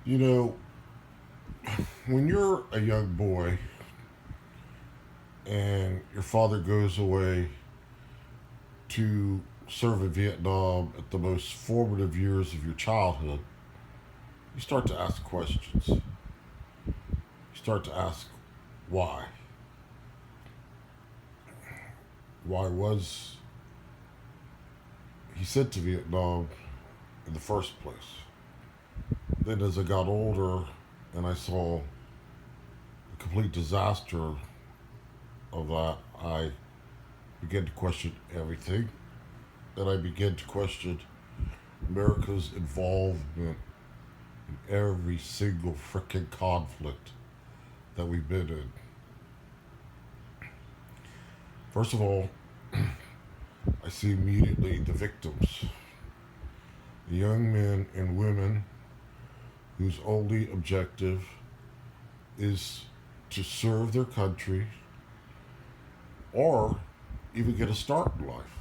You know, when you're a young boy and your father goes away to serve in Vietnam at the most formative years of your childhood, you start to ask questions. You start to ask why. Why was he sent to Vietnam in the first place? Then, as I got older and I saw the complete disaster of that, I began to question everything. And I began to question America's involvement in every single frickin' conflict that we've been in. First of all, I see immediately the victims, the young men and women whose only objective is to serve their country or even get a start in life.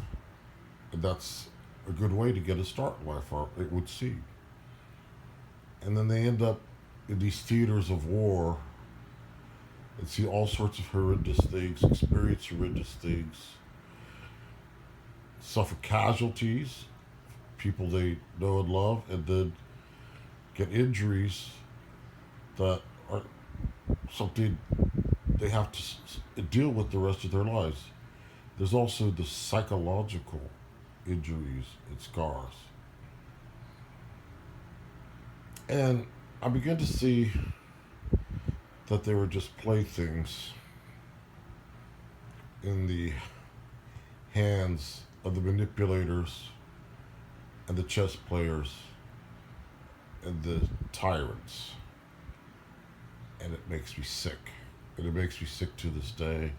And that's a good way to get a start in life, it would seem. And then they end up in these theaters of war and see all sorts of horrendous things, experience horrendous things, suffer casualties, people they know and love, and then get injuries that are something they have to deal with the rest of their lives. There's also the psychological injuries and scars. And I began to see that they were just playthings in the hands of the manipulators and the chess players and the tyrants. And it makes me sick. And it makes me sick to this day.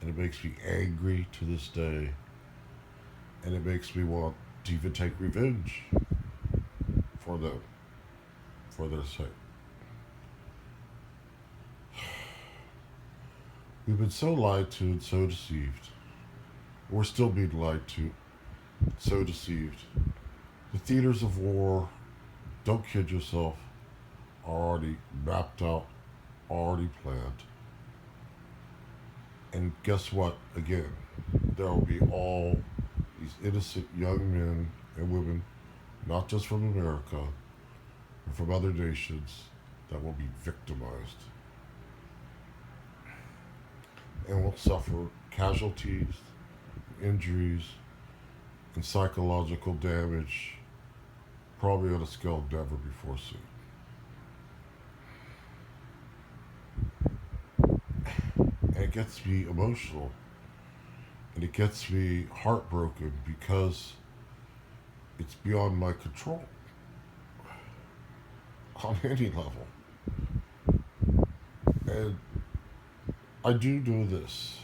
And it makes me angry to this day. And it makes me want to even take revenge for them, for their sake. We've been so lied to and so deceived. We're still being lied to, so deceived. The theaters of war, don't kid yourself, are already mapped out, already planned. And guess what? Again, there will be all these innocent young men and women, not just from America, but from other nations, that will be victimized and will suffer casualties, injuries, and psychological damage, probably on a scale never before seen. And it gets me emotional and it gets me heartbroken because it's beyond my control on any level. And I do know this: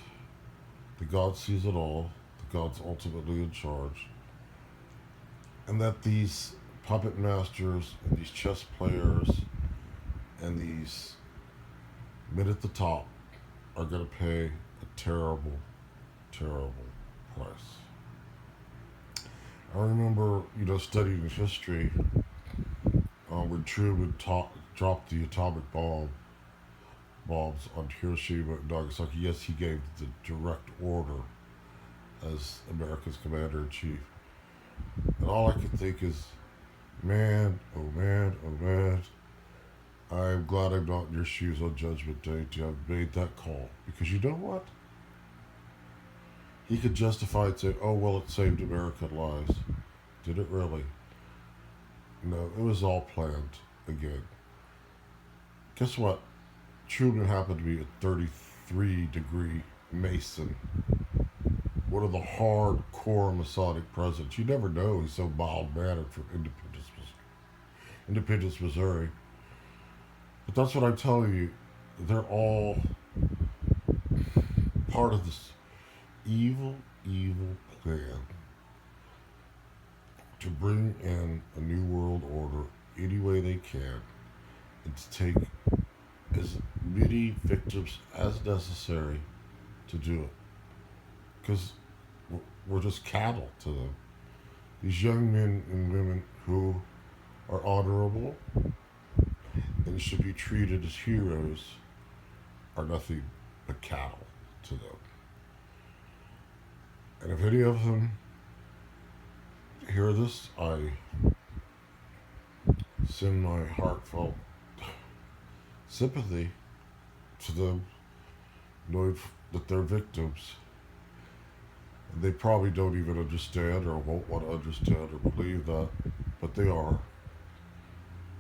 the God sees it all, the God's ultimately in charge, and that these puppet masters and these chess players and these men at the top are going to pay a terrible, terrible price. I remember, studying history when Truman dropped the atomic bombs on Hiroshima and Nagasaki. Yes, he gave the direct order as America's commander in chief. And all I could think is, man, oh man, oh man, I'm glad I'm not in your shoes on Judgment Day to have made that call. Because you know what? He could justify it saying, oh, well, it saved American lives. Did it really? No, it was all planned again. Guess what? Truman happened to be a 33-degree Mason, one of the hardcore Masonic presidents. You never know, he's so mild mannered from Independence, Missouri. But that's what I'm telling you. They're all part of this evil, evil plan to bring in a new world order any way they can and to take as many victims as necessary to do it. Because we're just cattle to them. These young men and women who are honorable, and should be treated as heroes are nothing but cattle to them. And if any of them hear this, I send my heartfelt sympathy to them, knowing that they're victims. And they probably don't even understand or won't want to understand or believe that, but they are.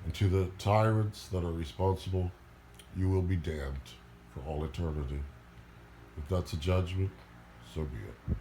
And to the tyrants that are responsible, you will be damned for all eternity. If that's a judgment, so be it.